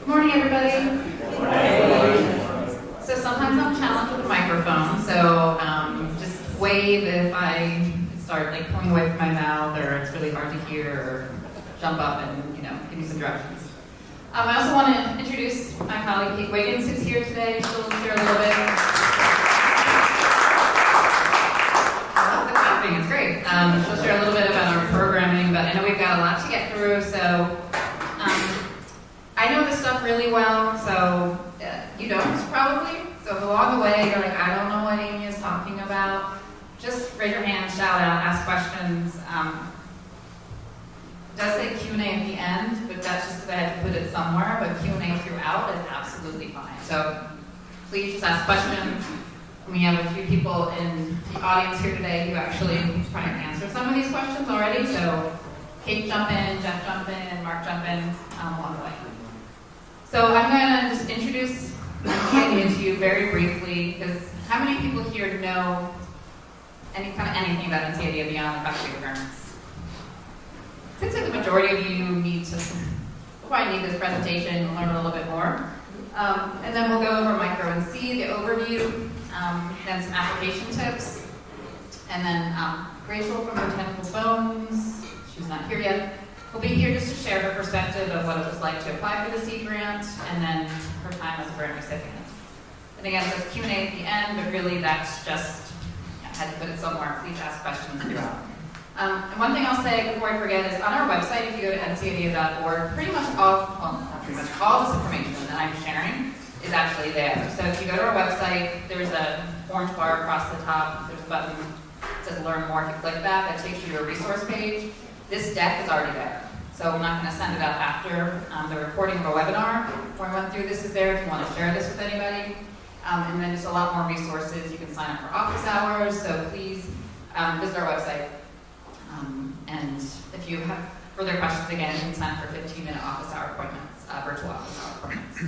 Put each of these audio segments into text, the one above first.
Good morning, everybody. Good morning. So sometimes I'm challenged with the microphone, so just wave if I start like pulling away from my mouth, or it's really hard to hear, or jump up and give you some directions. I also want to introduce my colleague Kate Wiggins, who's here today. She'll share a little bit. The clapping is great. She'll share a little bit about our programming, but I know we've got a lot to get through, so. I know this stuff really well, so you don't probably. So if along the way you're like, I don't know what Amy is talking about, just raise your hand, shout out, ask questions. It does say Q&A at the end, but that's just because I had to put it somewhere, but Q&A throughout is absolutely fine. So please just ask questions. We have a few people in the audience here today who actually try and answer some of these questions already, so Kate jump in, Jeff jump in, Mark jump in along the way. So I'm going to just introduce NCIDEA to you very briefly, because how many people here know anything about NCIDEA beyond the faculty requirements? Seems like the majority of you need to probably need this presentation and learn a little bit more. And then we'll go over micro and C, the overview, then some application tips, and then Rachel from Botanical Bones, she's not here yet, will be here just to share her perspective of what it was like to apply for the C grant, and then her time as a grant recipient. And again, so Q&A at the end, but really that's just, I had to put it somewhere, please ask questions throughout. And one thing I'll say before I forget is on our website, if you go to ncida.org, pretty much all this information that I'm sharing is actually there. So if you go to our website, there's an orange bar across the top, there's a button that says learn more. If you click that, that takes you to a resource page. This deck is already there, so I'm not going to send it out after the recording of a webinar. Where I went through this is there if you want to share this with anybody. And then there's a lot more resources. You can sign up for office hours, so please visit our website. And if you have further questions, again, you can sign up for 15-minute office hour appointments, virtual office hour appointments.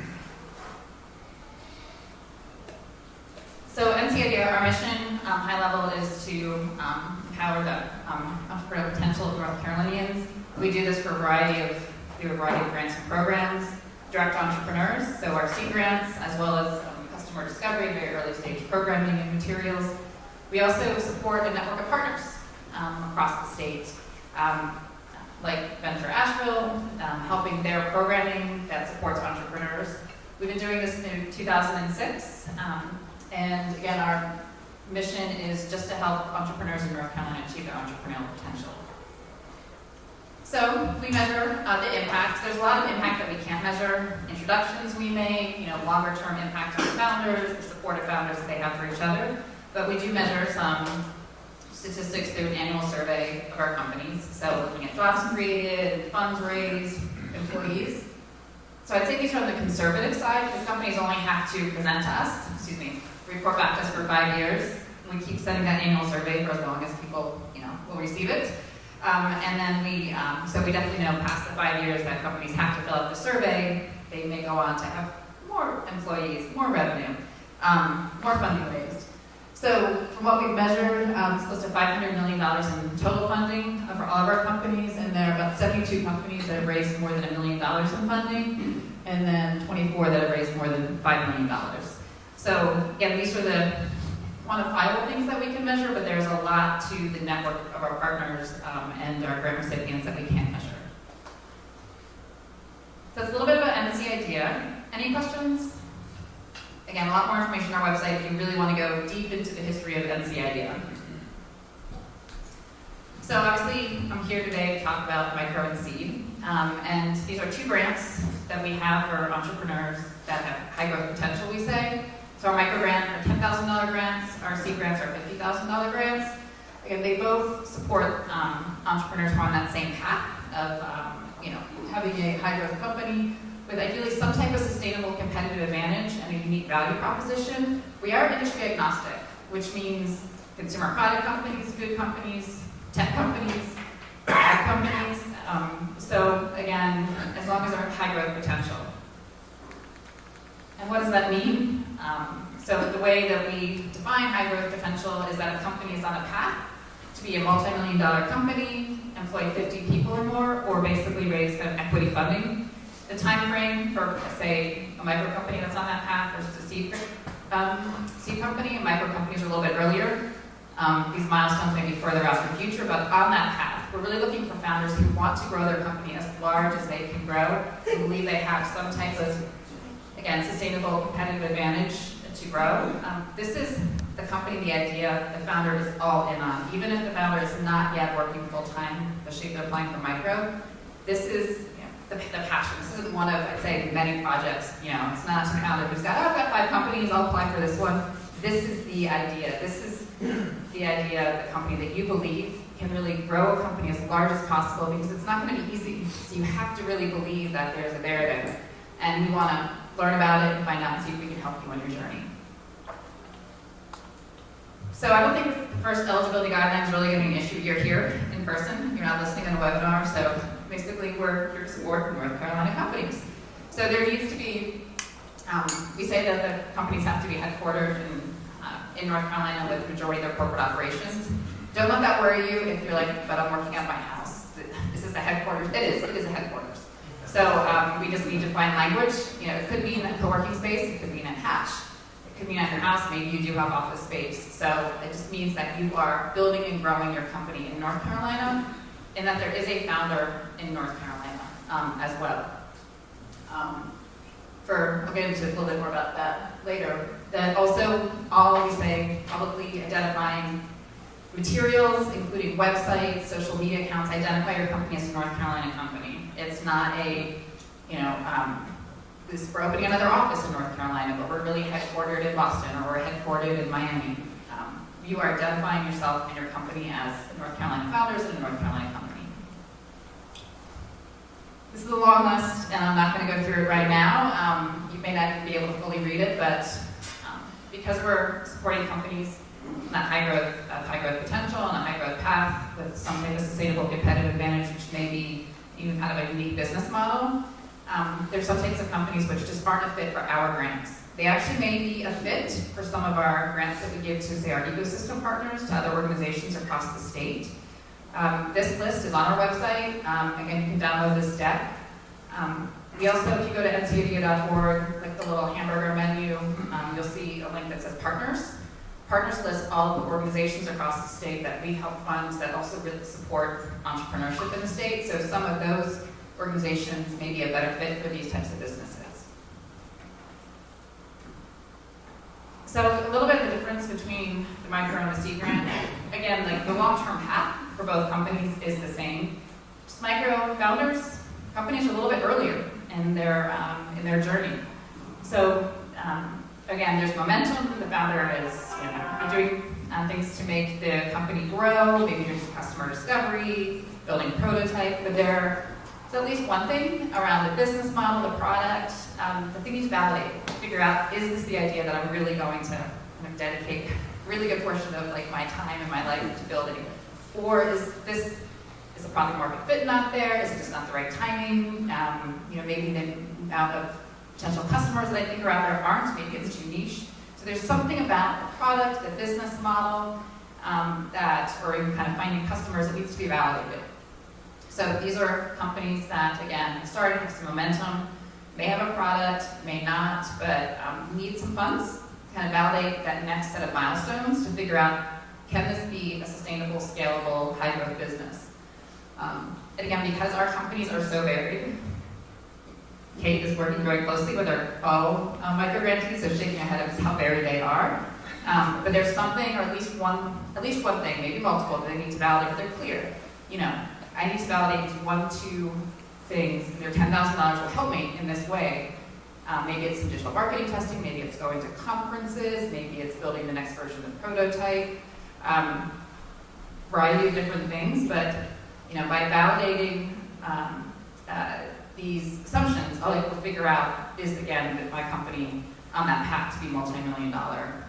So NCIDEA, our mission, high level, is to empower the entrepreneurial potential of North Carolinians. We do this for a variety of grants and programs, direct entrepreneurs, so our C grants, as well as customer discovery, very early stage programming and materials. We also support a network of partners across the state, like Venture Asheville, helping their programming that supports entrepreneurs. We've been doing this since 2006. And again, our mission is just to help entrepreneurs in North Carolina achieve their entrepreneurial potential. So we measure the impact. There's a lot of impact that we can't measure. Introductions we make, longer term impact on founders, the support of founders that they have for each other. But we do measure some statistics through an annual survey of our companies. So looking at jobs created, funds raised, employees. So I'd say these are on the conservative side, because companies only have to present to us, report back to us for 5 years. We keep sending that annual survey for as long as people, will receive it. And then so we definitely know past the 5 years that companies have to fill out the survey. They may go on to have more employees, more revenue, more funding raised. So from what we've measured, it's close to $500 million in total funding for all of our companies, and there are about 72 companies that have raised more than $1 million in funding, and then 24 that have raised more than $5 million. So again, these are the quantifiable things that we can measure, but there's a lot to the network of our partners and our grant recipients that we can't measure. So it's a little bit about NCIDEA. Any questions? Again, a lot more information on our website if you really want to go deep into the history of NCIDEA. So obviously, I'm here today to talk about micro and seed. And these are 2 grants that we have for entrepreneurs that have high growth potential, we say. So our micro grant are $10,000 grants, our seed grants are $50,000 grants. Again, they both support entrepreneurs who are on that same path of having a high growth company with ideally some type of sustainable competitive advantage and a unique value proposition. We are industry agnostic, which means consumer product companies, food companies, tech companies, ag companies. So again, as long as they're high growth potential. And what does that mean? So the way that we define high growth potential is that a company is on a path to be a multi-million-dollar company, employ 50 people or more, or basically raise kind of equity funding. The time frame for, say, a micro company that's on that path versus a seed company, and micro companies are a little bit earlier. These milestones may be further out in the future, but on that path, we're really looking for founders who want to grow their company as large as they can grow, who believe they have some type of, again, sustainable competitive advantage to grow. This is the company, the idea, the founder is all in on. Even if the founder is not yet working full-time, especially if they're applying for micro, this is the passion. This isn't one of, I'd say, many projects. It's not some founder who's got, I've got 5 companies, I'll apply for this one. This is the idea. This is the idea of the company that you believe can really grow a company as large as possible, because it's not going to be easy. So you have to really believe that there's a there there. And we want to learn about it and find out and see if we can help you on your journey. So I don't think the first eligibility guideline is really going to be an issue. You're here in person. You're not listening on a webinar. So basically, we're here to support North Carolina companies. So there needs to be, we say that the companies have to be headquartered in North Carolina with the majority of their corporate operations. Don't let that worry you if you're like, but I'm working at my house. This is the headquarters. It is a headquarters. So we just need to find language. It could be in a co-working space. It could be in a hatch. It could be at your house. Maybe you do have office space. So it just means that you are building and growing your company in North Carolina, and that there is a founder in North Carolina as well. I'll get into a little bit more about that later. That also, all we say, publicly identifying materials, including websites, social media accounts, identify your company as a North Carolina company. It's not a, we're opening another office in North Carolina, but we're really headquartered in Boston, or we're headquartered in Miami. You are identifying yourself and your company as North Carolina founders and a North Carolina company. This is a long list, and I'm not going to go through it right now. You may not even be able to fully read it, but because we're supporting companies in that high growth potential and a high growth path with some type of sustainable competitive advantage, which may be even kind of a unique business model, there's some types of companies which just aren't a fit for our grants. They actually may be a fit for some of our grants that we give to, say, our ecosystem partners, to other organizations across the state. This list is on our website. Again, you can download this deck. We also, if you go to ncado.org, click the little hamburger menu, you'll see a link that says Partners. Partners list all of the organizations across the state that we help fund that also really support entrepreneurship in the state. So some of those organizations may be a better fit for these types of businesses. So a little bit of the difference between the micro and the seed grant. Again, like the long-term path for both companies is the same. Just micro founders, companies are a little bit earlier in their journey. So again, there's momentum. The founder is doing things to make the company grow, maybe doing some customer discovery, building a prototype, but there's at least one thing around the business model, the product, that they need to validate, figure out, is this the idea that I'm really going to dedicate a really good portion of my time and my life to building? Or is the product market fit not there? Is it just not the right timing? Maybe the amount of potential customers that I think are out there aren't. Maybe it's too niche. So there's something about the product, the business model, or even kind of finding customers that needs to be validated. So these are companies that, again, have started, have some momentum, may have a product, may not, but need some funds to kind of validate that next set of milestones to figure out, can this be a sustainable, scalable, high-growth business? And again, because our companies are so varied, Kate is working very closely with our micro-grantees, so shaking her head at how varied they are. But there's something, or at least one thing, maybe multiple, that they need to validate, but they're clear. I need to validate these 1-2 things, and their $10,000 will help me in this way. Maybe it's some digital marketing testing, maybe it's going to conferences, maybe it's building the next version of the prototype, variety of different things, but by validating these assumptions, all I will figure out is, again, that my company on that path to be multi-million-dollar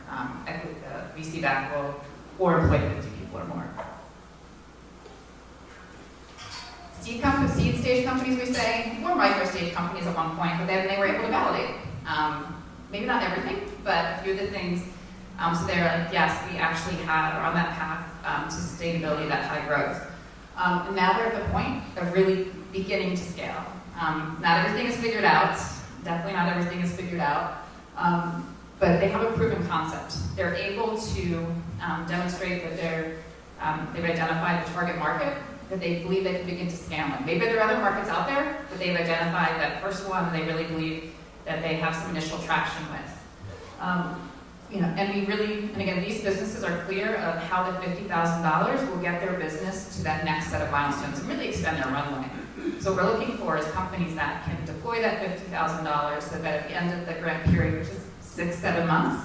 VC backable or employ 50 people or more. Seed stage companies, we say, were micro-stage companies at one point, but then they were able to validate. Maybe not everything, but a few of the things. So they're like, yes, we actually are on that path to sustainability, that high growth. And now we're at the point of really beginning to scale. Not everything is figured out. Definitely not everything is figured out. But they have a proven concept. They're able to demonstrate that they've identified the target market that they believe they can begin to scale in. Maybe there are other markets out there, but they've identified that first one they really believe that they have some initial traction with. And again, these businesses are clear of how the $50,000 will get their business to that next set of milestones and really extend their runway. So what we're looking for is companies that can deploy that $50,000 so that at the end of the grant period, which is 6-7 months,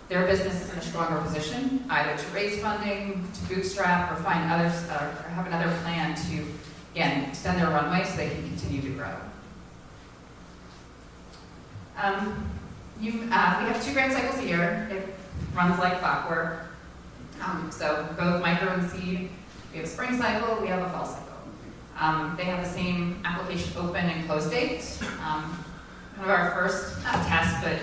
their business is in a stronger position, either to raise funding, to bootstrap, or find others, or have another plan to, again, extend their runway so they can continue to grow. We have 2 grant cycles a year. It runs like clockwork. So both micro and seed, we have a spring cycle, we have a fall cycle. They have the same application open and close date. Kind of our first, not test, but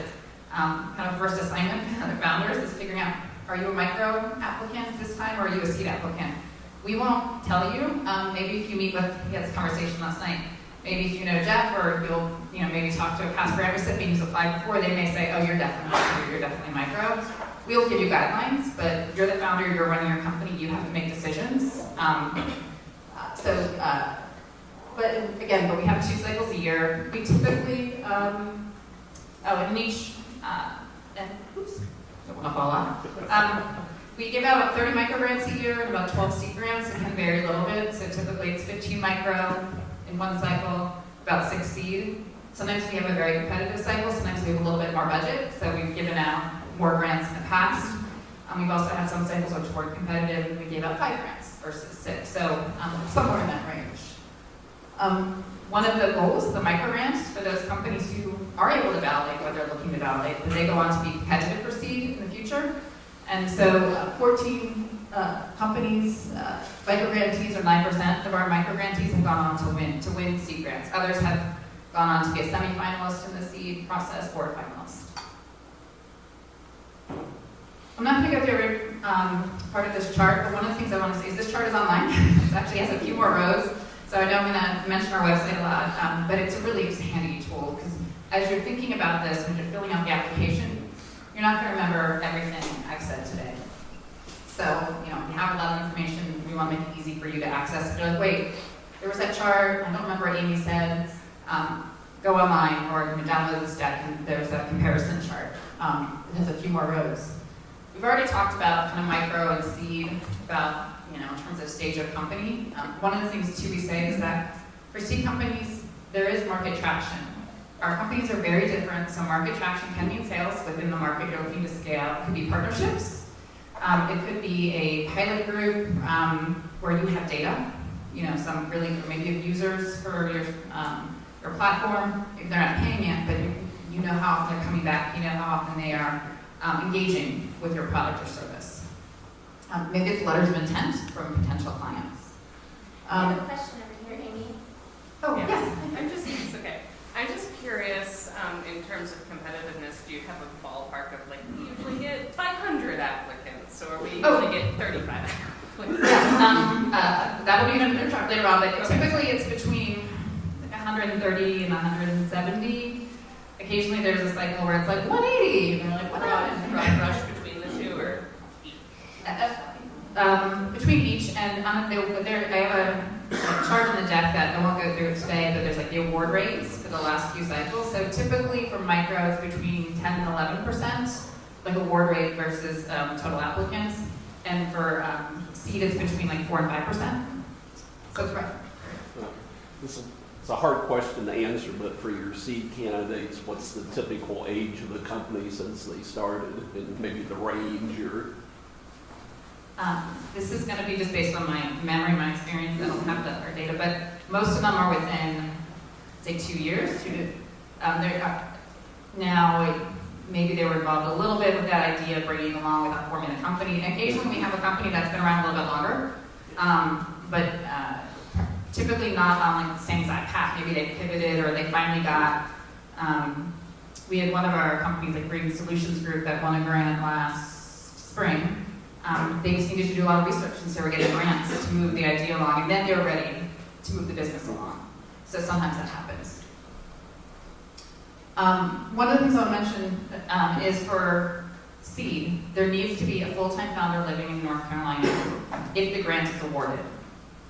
kind of first assignment for the founders is figuring out, are you a micro applicant this time or are you a seed applicant? We won't tell you. Maybe if you meet with, we had this conversation last night, maybe if you know Jeff or you'll maybe talk to a past grant recipient who's applied before, they may say, oh, you're definitely micro. We'll give you guidelines, but you're the founder, you're running your company, you have to make decisions. But we have 2 cycles a year. We typically, don't want to fall off. We give out about 30 micro grants a year and about 12 seed grants. It can vary a little bit. So typically it's 15 micro in one cycle, about 6 seed. Sometimes we have a very competitive cycle. Sometimes we have a little bit more budget. So we've given out more grants in the past. We've also had some cycles which weren't competitive and we gave out 5 grants versus 6. So somewhere in that range. One of the goals, the micro grants, for those companies who are able to validate what they're looking to validate, that they go on to be competitive for seed in the future. And so 14 companies, micro grantees, or 9% of our micro grantees have gone on to win seed grants. Others have gone on to be a semi-finalist in the seed process or a finalist. I'm not going to go through every part of this chart, but one of the things I want to say is this chart is online. It actually has a few more rows. So I know I'm going to mention our website a lot, but it's a really just handy tool because as you're thinking about this and you're filling out the application, you're not going to remember everything I've said today. So, we have a lot of information. We want to make it easy for you to access. You're like, wait, there was that chart. I don't remember what Amy said. Go online or download this deck and there's a comparison chart. It has a few more rows. We've already talked about kind of micro and seed, about in terms of stage of company. One of the things too we say is that for seed companies, there is market traction. Our companies are very different, so market traction can mean sales within the market you're looking to scale. It could be partnerships. It could be a pilot group where you have data. Some really, maybe you have users for your platform. If they're not paying yet, but you know how often they're coming back. You know how often they are engaging with your product or service. Maybe it's letters of intent from potential clients. I have a question over here, Amy. Oh, yeah. yes. I'm just curious, in terms of competitiveness, do you have a ballpark of we usually get 500 applicants, or we usually get 35 applicants? Yes, that will be another chart later on, but typically it's between 130 and 170. Occasionally there's a cycle where it's 180, and they're like, what happened? Rush between the two, or between each, and I have a chart in the deck that I won't go through it today, but there's the award rates for the last few cycles. So typically for micro, it's between 10 and 11%, award rate versus total applicants, and for seed, it's between 4 and 5%. So it's right. It's a hard question to answer, but for your seed candidates, what's the typical age of the company since they started, and maybe the range or? This is going to be just based on my memory, my experience. I don't have our data, but most of them are within, say, 2 years. Now, maybe they were involved a little bit with that idea of bringing along without forming a company. Occasionally, we have a company that's been around a little bit longer, but typically not on the same exact path. Maybe they pivoted or they finally got. We had one of our companies, Green Solutions Group, that won a grant last spring. They just needed to do a lot of research, and so we're getting grants to move the idea along, and then they were ready to move the business along. So sometimes that happens. One of the things I'll mention is for seed, there needs to be a full-time founder living in North Carolina if the grant is awarded.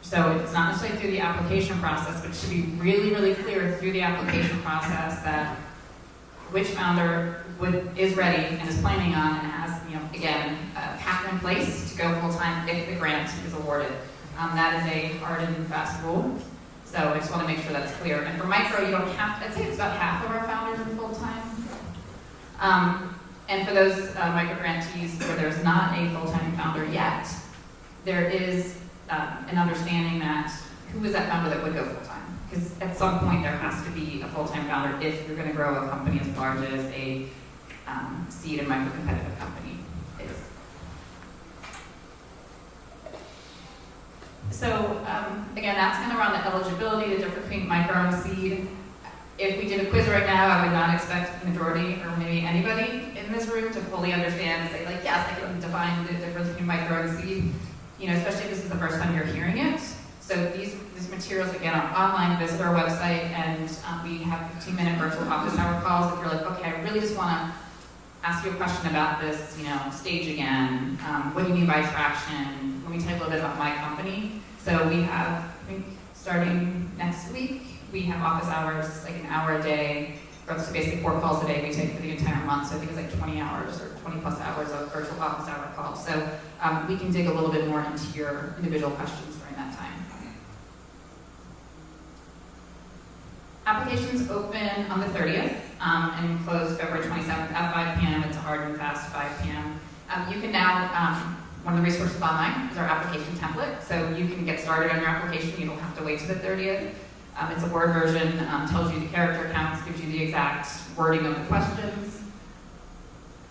So it's not necessarily through the application process, but it should be really, really clear through the application process that which founder is ready and is planning on and has, again, a path in place to go full-time if the grant is awarded. That is a hard and fast rule. So I just want to make sure that's clear. And for micro, you don't have to, I'd say it's about half of our founders are full-time. And for those micro grantees where there's not a full-time founder yet, there is an understanding that who is that founder that would go full-time? Because at some point there has to be a full-time founder if you're going to grow a company as large as a seed and micro competitive company is. So again, that's kind of around the eligibility, the difference between micro and seed. If we did a quiz right now, I would not expect the majority or maybe anybody in this room to fully understand and say like, yes, I can define the difference between micro and seed, especially if this is the first time you're hearing it. So these materials, again, are online. Visit our website, and we have 15-minute virtual office hour calls. If you're like, okay, I really just want to ask you a question about this, stage again. What do you mean by traction? Let me tell you a little bit about my company. So we have, I think, starting next week, we have office hours, like an hour a day. So basically 4 calls a day we take for the entire month. So I think it's like 20 hours or 20 plus hours of virtual office hour calls. So we can dig a little bit more into your individual questions during that time. Applications open on the 30th and close February 27th at 5 p.m. It's a hard and fast 5 p.m. You can now, one of the resources online is our application template. So you can get started on your application. You don't have to wait to the 30th. It's a Word version, tells you the character counts, gives you the exact wording of the questions.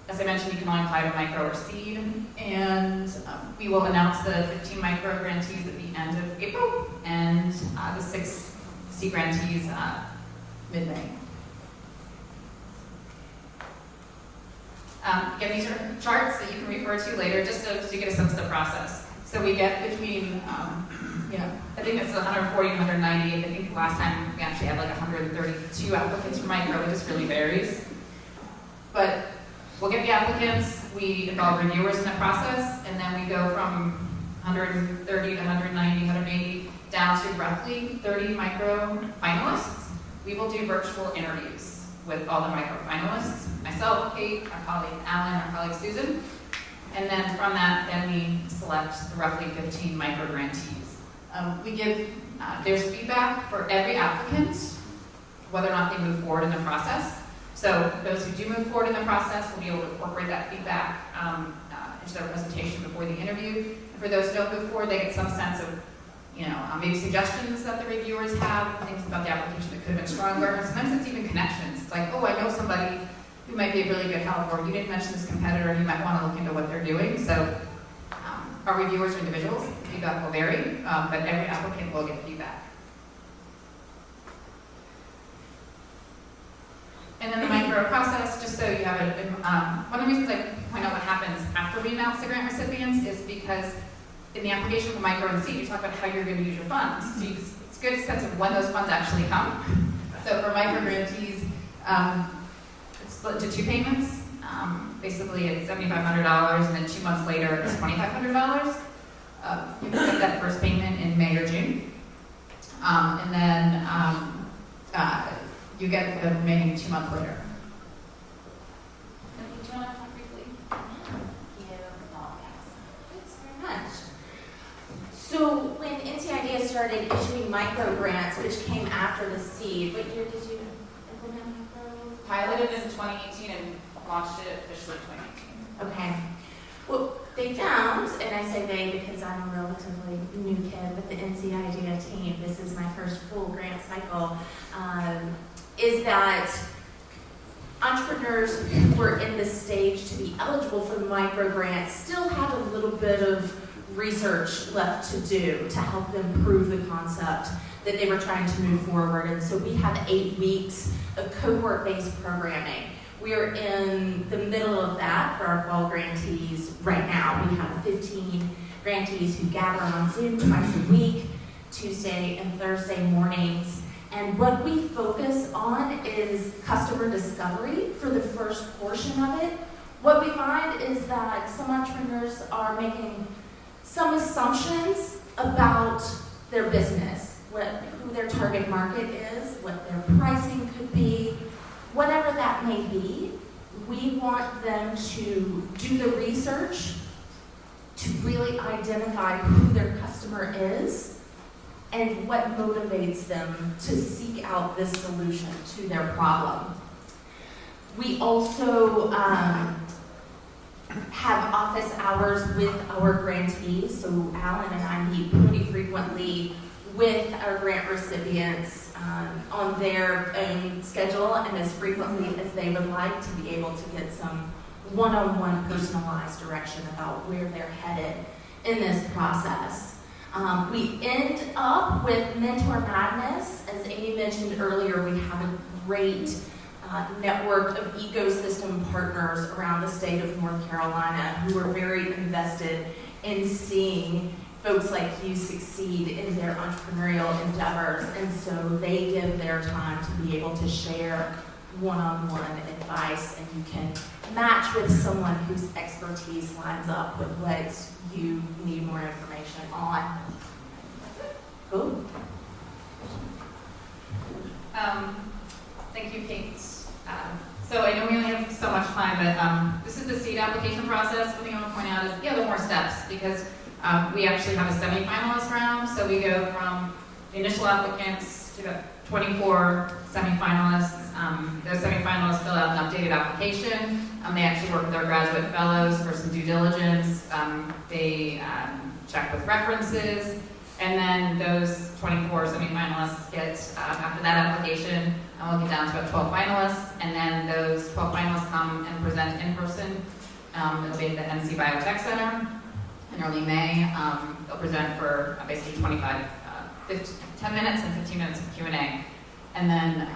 As I mentioned, you can only apply to micro or seed. And we will announce the 15 micro grantees at the end of April and the 6 seed grantees mid-May. Again, these are charts that you can refer to later just so you get a sense of the process. So we get between, I think it's 140 and 190. I think last time we actually had like 132 applicants for micro. It just really varies. But we'll get the applicants, we involve reviewers in the process, and then we go from 130 to 190, 180, down to roughly 30 micro finalists. We will do virtual interviews with all the micro finalists, myself, Kate, our colleague Alan, our colleague Susan. And then from that, then we select the roughly 15 micro grantees. We give, there's feedback for every applicant, whether or not they move forward in the process. So those who do move forward in the process will be able to incorporate that feedback into their presentation before the interview. And for those who don't move forward, they get some sense of, maybe suggestions that the reviewers have, things about the application that could have been stronger. Sometimes it's even connections. It's like, oh, I know somebody who might be a really good help, or you didn't mention this competitor, you might want to look into what they're doing. So our reviewers are individuals, feedback will vary, but every applicant will get feedback. And then the micro process, just so you have it, one of the reasons I point out what happens after we announce the grant recipients is because in the application for micro and seed, you talk about how you're going to use your funds. So it's a good sense of when those funds actually come. So for micro grantees, it's split into 2 payments. Basically, it's $7,500, and then 2 months later, it's $2,500. You can get that first payment in May or June. And then you get the remaining 2 months later. Do you want to talk briefly? Thanks very much. So when NCIDS started issuing micro grants, which came after the seed, what year did you implement micro? Piloted in 2018 and launched it officially in 2018. Okay. Well, they found, and I say they because I'm a relatively new kid with the NCIDS team, this is my first full grant cycle, is that entrepreneurs who were in this stage to be eligible for the micro grants still had a little bit of research left to do to help them prove the concept that they were trying to move forward. And so we have 8 weeks of cohort-based programming. We are in the middle of that for our fall grantees right now. We have 15 grantees who gather on Zoom twice a week, Tuesday and Thursday mornings. And what we focus on is customer discovery for the first portion of it. What we find is that some entrepreneurs are making some assumptions about their business, who their target market is, what their pricing could be, whatever that may be. We want them to do the research to really identify who their customer is and what motivates them to seek out this solution to their problem. We also have office hours with our grantees, so Alan and I meet pretty frequently with our grant recipients on their own schedule and as frequently as they would like, to be able to get some one-on-one personalized direction about where they're headed in this process. We end up with Mentor Madness. As Amy mentioned earlier, we have a great network of ecosystem partners around the state of North Carolina who are very invested in seeing folks like you succeed in their entrepreneurial endeavors, and so they give their time to be able to share one-on-one advice, and you can match with someone whose expertise lines up with what you need more information on. Cool. Thank you, Kate. So I know we only have so much time, but this is the seed application process. One thing I want to point out is, there are more steps, because we actually have a semi-finalist round. So we go from the initial applicants to about 24 semi-finalists. Those semi-finalists fill out an updated application. They actually work with our graduate fellows for some due diligence. They check with references. And then those 24 semi-finalists get, after that application, we'll get down to about 12 finalists. And then those 12 finalists come and present in person. It'll be at the NC Biotech Center in early May. They'll present for basically 10 minutes and 15 minutes of Q&A. And then,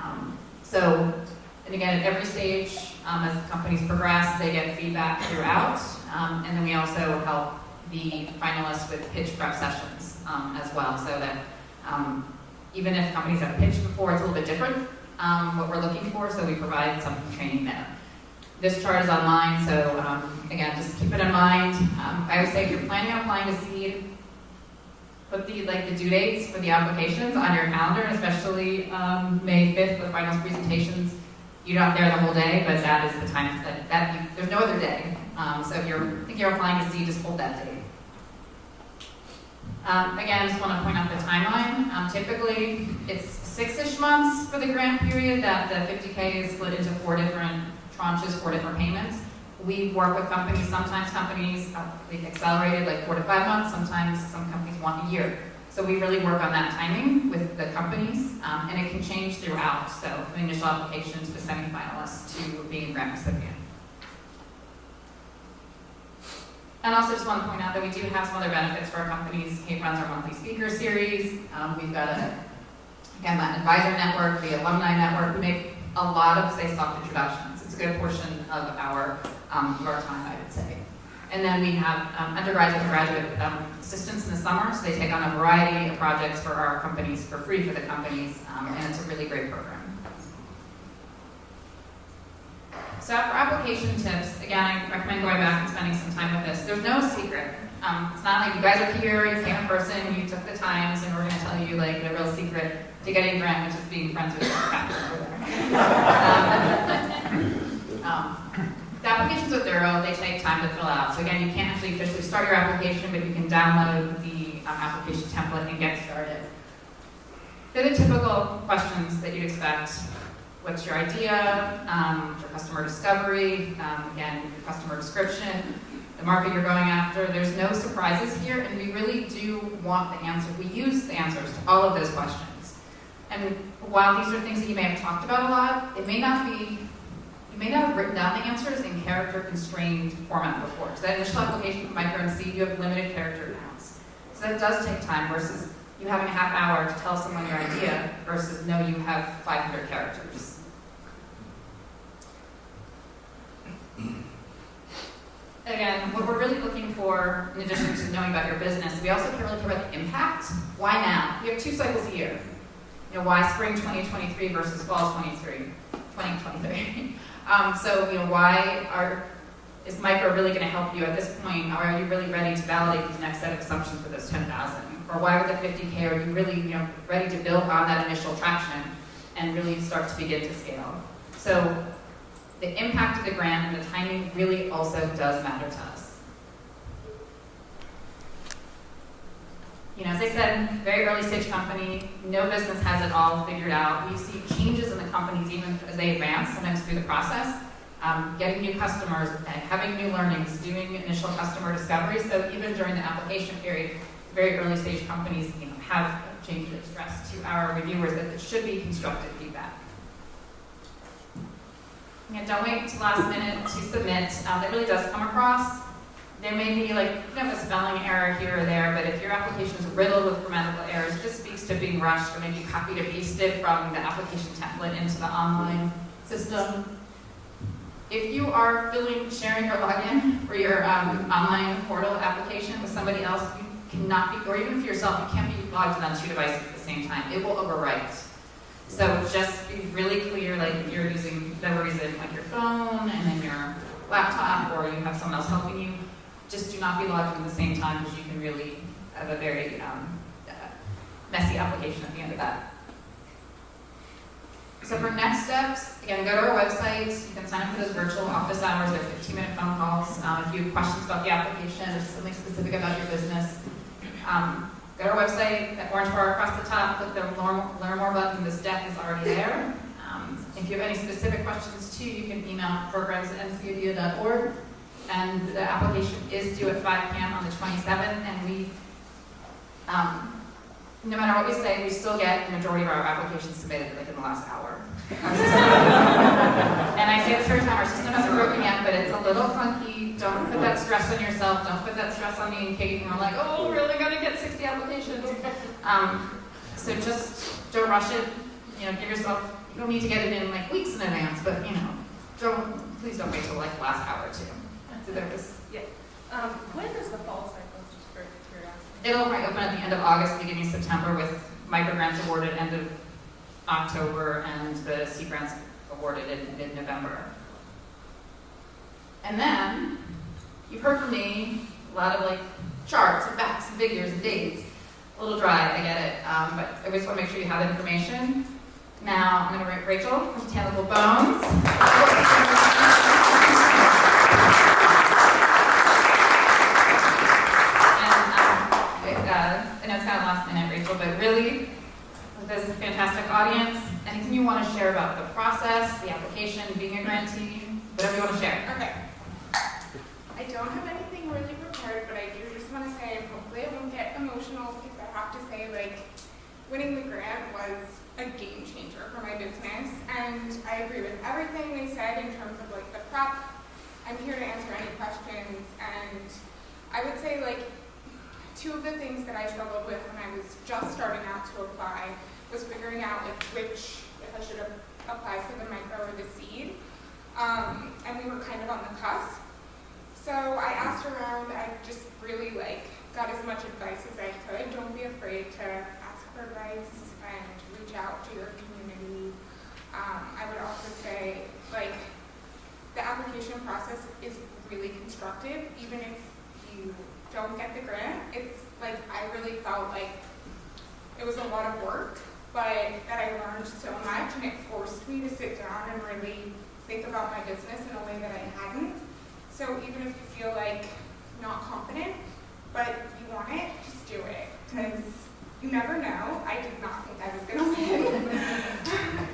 and again, at every stage, as companies progress, they get feedback throughout. And then we also help the finalists with pitch prep sessions as well, so that even if companies have pitched before, it's a little bit different what we're looking for, so we provide some training there. This chart is online, so again, just keep it in mind. I would say if you're planning on applying to seed, put the due dates for the applications on your calendar, especially May 5th, the finals presentations. You're not there the whole day, but that is the time that there's no other day. So if you're applying to seed, just hold that date. Again, I just want to point out the timeline. Typically, it's 6-ish months for the grant period. That the 50K is split into 4 different tranches, 4 different payments. We work with companies. Sometimes companies they accelerated like 4 to 5 months. Sometimes some companies want a year. So we really work on that timing with the companies, and it can change throughout. So from the initial application to the semi-finalists to being a grant recipient. And also just want to point out that we do have some other benefits for our companies. Kate runs our monthly speaker series. We've got an advisor network, the alumni network. We make a lot of, soft introductions. It's a good portion of our time, I would say. And then we have undergraduate and graduate assistants in the summer, so they take on a variety of projects for our companies for free for the companies, and it's a really great program. So for application tips, again, I recommend going back and spending some time with this. There's no secret. It's not like you guys are here, you came in person, you took the times, and we're going to tell you like the real secret to getting a grant, which is being friends with your captain over there. The applications are thorough, they take time to fill out. So again, you can't actually officially start your application, but you can download the application template and get started. They're the typical questions that you'd expect. What's your idea, your customer discovery, again, your customer description, the market you're going after. There's no surprises here, and we really do want the answers. We use the answers to all of those questions. And while these are things that you may have talked about a lot, it may not be, you may not have written down the answers in character-constrained format before. So that initial application for micro and seed, you have limited character counts. So that does take time versus you having a half hour to tell someone your idea versus no, you have 500 characters. Again, what we're really looking for, in addition to knowing about your business, we also really care about the impact. Why now? We have 2 cycles a year. why spring 2023 versus fall 2023? So, why is micro really going to help you at this point? Or are you really ready to validate these next set of assumptions for this 10,000? Or why with the 50K are you really, ready to build on that initial traction and really start to begin to scale? So the impact of the grant and the timing really also does matter to us. As I said, very early stage company, no business has it all figured out. We see changes in the companies even as they advance, sometimes through the process, getting new customers, having new learnings, doing initial customer discovery. So even during the application period, very early stage companies have changes expressed to our reviewers that it should be constructive feedback. Don't wait till last minute to submit. That really does come across. There may be a spelling error here or there, but if your application is riddled with grammatical errors, it just speaks to being rushed, or maybe copied or pasted from the application template into the online system. If you are sharing your login for your online portal application with somebody else, you cannot be, or even for yourself, you can't be logged in on 2 devices at the same time. It will overwrite. So just be really clear, if you're using, whatever reason, your phone and then your laptop, or you have someone else helping you, just do not be logged in at the same time, because you can really have a very messy application at the end of that. So for next steps, again, go to our website. You can sign up for those virtual office hours. They're 15-minute phone calls. If you have questions about the application or something specific about your business, go to our website, that orange bar across the top, click the Learn More button. This deck is already there. If you have any specific questions too, you can email programs@ncudea.org. And the application is due at 5 p.m. on the 27th, and we, no matter what we say, we still get the majority of our applications submitted in the last hour. And I say this every time, our system hasn't broken yet, but it's a little clunky. Don't put that stress on yourself. Don't put that stress on me and Kate, and we're like, oh, we're really gonna get 60 applications. So just don't rush it. Give yourself, you don't need to get it in weeks in advance, but please don't wait till the last hour or two. So there was, when is the fall cycle, just for curiosity? it'll probably open at the end of August, beginning of September, with micro grants awarded end of October and the seed grants awarded in mid-November. And then, you've heard from me a lot of charts and facts and figures and dates. A little dry, I get it, but I just want to make sure you have that information. Now, I'm going to bring Rachel from Botanical Bones. I know it's kind of last minute, Rachel, but really, with this fantastic audience, anything you want to share about the process, the application, being a grantee, whatever you want to share. Okay. I don't have anything really prepared, but I do just want to say, and hopefully I won't get emotional, because I have to say, winning the grant was a game changer for my business, and I agree with everything they said in terms of the prep. I'm here to answer any questions, and I would say two of the things that I struggled with when I was just starting out to apply was figuring out if I should apply for the micro or the seed, and we were kind of on the cusp. So I asked around. I just really got as much advice as I could. Don't be afraid to ask for advice and reach out to your community. I would also say the application process is really constructive, even if you don't get the grant. It's I really felt it was a lot of work, but that I learned so much, and it forced me to sit down and really think about my business in a way that I hadn't. So even if you feel not confident, but you want it, just do it, because you never know. I did not think I was going to win.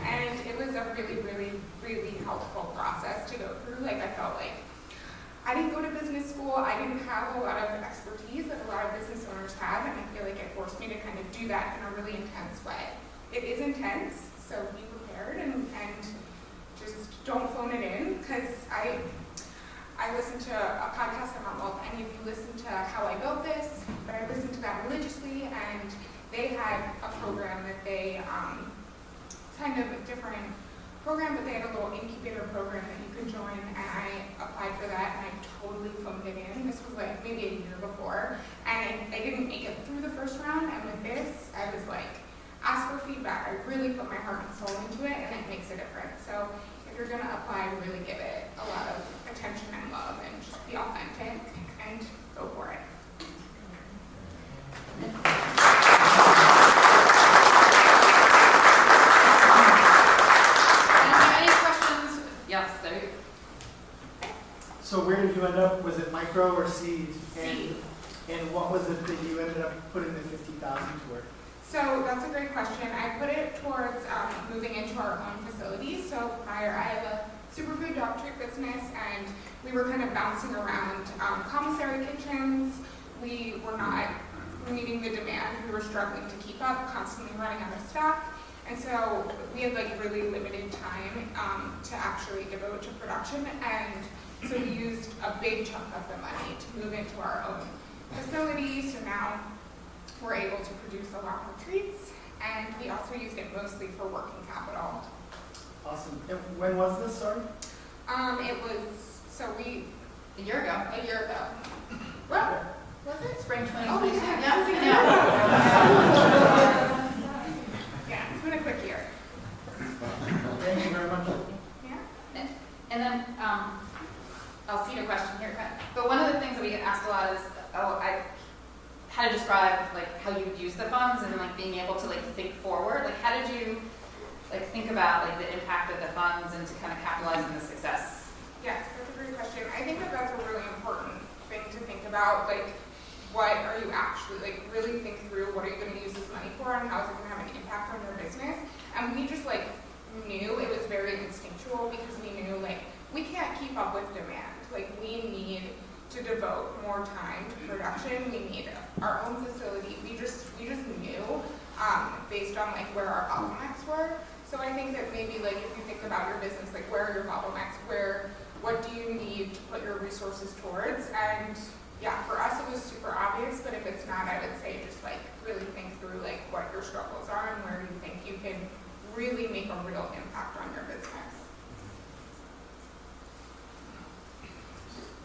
And it was a really, really, really helpful process to go through. I felt I didn't go to business school. I didn't have a lot of expertise that a lot of business owners have, and I feel it forced me to kind of do that in a really intense way. It is intense, so be prepared and just don't phone it in, because I listened to a podcast. I don't know if any of you listened to How I Built This, but I listened to that religiously, and they had a program that they, kind of a different program, but they had a little incubator program that you could join, and I applied for that, and I totally phoned it in. This was maybe a year before, and I didn't make it through the first round, and with this, I was ask for feedback. I really put my heart and soul into it, and it makes a difference. So if you're going to apply, really give it a lot of attention and love, and just be authentic and go for it. Any questions? Yes, there you go. So where did you end up? Was it micro or seed? Seed. And what was it that you ended up putting the 50,000 toward? So that's a great question. I put it towards moving into our own facilities. So prior, I have a superfood dog treat business, and we were kind of bouncing around commissary kitchens. We were not meeting the demand. We were struggling to keep up, constantly running out of stock. And so we had like really limited time to actually devote to production. And so we used a big chunk of the money to move into our own facility. So now we're able to produce a lot more treats. And we also used it mostly for working capital. Awesome. And when was this, sorry? It was, so we, A year ago. a year ago. Well, Was it? spring Oh, 2022. yeah. Yeah. Yeah, it's been a quick year. Thank you very much. Yeah. And then, I'll see your question here, but one of the things that we get asked a lot is, how to describe like how you would use the funds and like being able to like think forward. Like how did you like think about like the impact of the funds and to kind of capitalize on the success? Yes, that's a great question. I think that that's a really important thing to think about. Like, what are you actually, like, really think through what are you going to use this money for and how is it going to have an impact on your business? And we just, like, knew it was very instinctual because we knew, like, we can't keep up with demand. Like, we need to devote more time to production. We need our own facility. We just knew based on, like, where our bottlenecks were. So I think that maybe, like, if you think about your business, like, where are your bottlenecks? What do you need to put your resources towards? And yeah, for us it was super obvious, but if it's not, I would say just like really think through like what your struggles are and where you think you can really make a real impact on your business.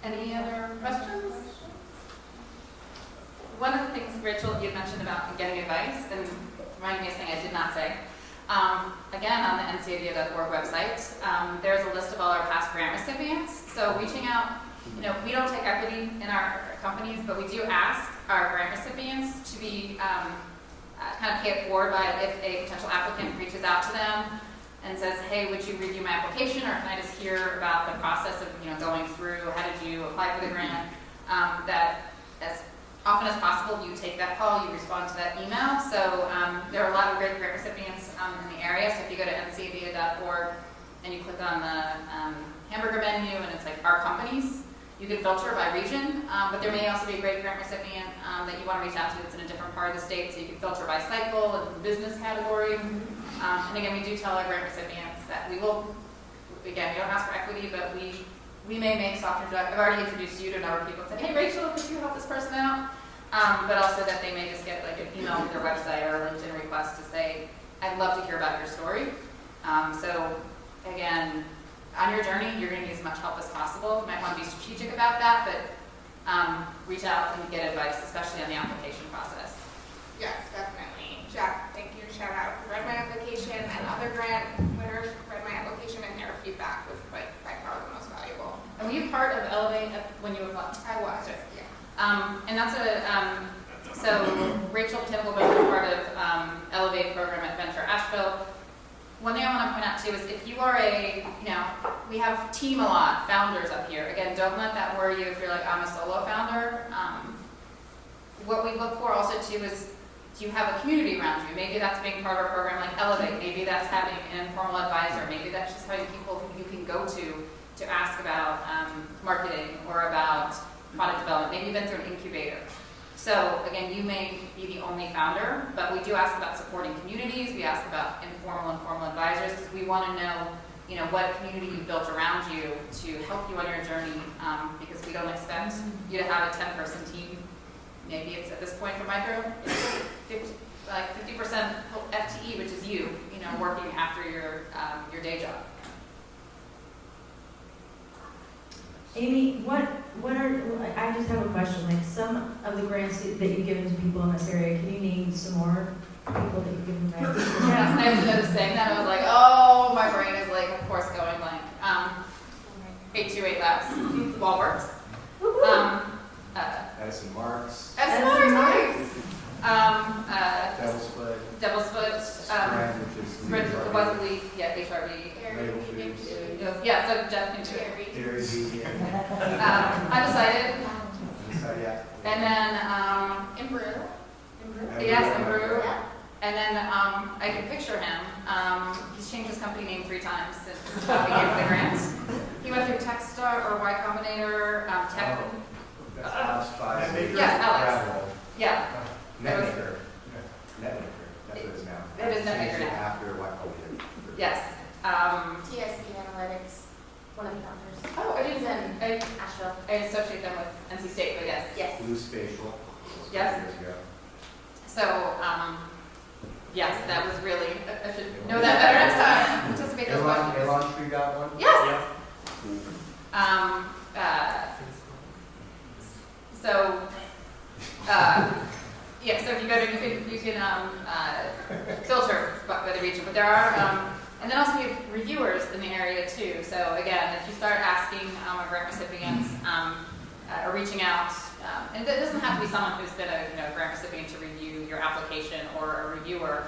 Any other questions? One of the things, Rachel, you mentioned about getting advice, and reminded me of something I did not say. Again, on the ncada.org website, there's a list of all our past grant recipients. So reaching out, we don't take equity in our companies, but we do ask our grant recipients to be kind of pay it forward by if a potential applicant reaches out to them and says, hey, would you review my application, or can I just hear about the process of going through, how did you apply for the grant, that as often as possible, you take that call, you respond to that email. So there are a lot of great grant recipients in the area. So if you go to ncada.org and you click on the hamburger menu and it's like our companies, you can filter by region. But there may also be a great grant recipient that you want to reach out to that's in a different part of the state. So you can filter by cycle and business category. And again, we do tell our grant recipients that we will, again, we don't ask for equity, but we may make soft introductions. I've already introduced you to a number of people and said, hey, Rachel, could you help this person out? But also that they may just get like an email to their website or a LinkedIn request to say, I'd love to hear about your story. So again, on your journey, you're going to need as much help as possible. You might want to be strategic about that, but reach out and get advice, especially on the application process. Yes, definitely. Jeff, thank you. Shout out. Read my application, and other grant winners read my application, and their feedback was like by far the most valuable. And were you part of Elevate when you applied? I was. Yeah. And that's so Rachel Tinkle was part of Elevate program at Venture Asheville. One thing I want to point out too is if you are we have team a lot, founders up here. Again, don't let that worry you if you're like, I'm a solo founder. What we look for also too is, do you have a community around you? Maybe that's being part of a program like Elevate. Maybe that's having an informal advisor. Maybe that's just having people who you can go to ask about marketing or about product development. Maybe you've been through an incubator. So again, you may be the only founder, but we do ask about supporting communities. We ask about informal and formal advisors because we want to know, what community you've built around you to help you on your journey. Because we don't expect you to have a 10-person team. Maybe it's at this point for micro, it's 50% FTE, which is you, working after your day job. Amy, I just have a question. Like some of the grants that you've given to people in this area, can you name some more people that you give them grants? Yes, I was just saying that, I was like, oh, my brain is like, of course, going blank. 828 Labs, Wallworks. Edison Marks, Edison Marks. Devil's Foot, Devil's Foot, Sprint, which is Sprint, the Wesley, yeah, HRV. Label Foods, Yeah, so Jeff into it. Dairy Vegan, Undecided. so yeah. And then, In Brew. yes, and Brew. And then, I can picture him. He's changed his company name 3 times since he gave the grant. He went through Techstar or Y Combinator, Tech. That's Alex Spies. Yes, Alex. Gravel. Yeah, Netmaker. Netmaker, that's what it is now. It is Netmaker Changed it now. after what COVID. yes. TSP Analytics, one of the founders. Oh, I He's didn't, in Asheville. I associate them with NC State, but yes. Yes. Blue Spatial. Yes. Years ago. So, yes, that was really, I should know that better next time. Anticipate those questions. Elon Tree got one? Yes. So, yeah, so if you go to, you can filter by the region, but there are, and then also we have reviewers in the area too. So again, if you start asking our grant recipients or reaching out, and it doesn't have to be someone who's been a grant recipient to review your application or a reviewer,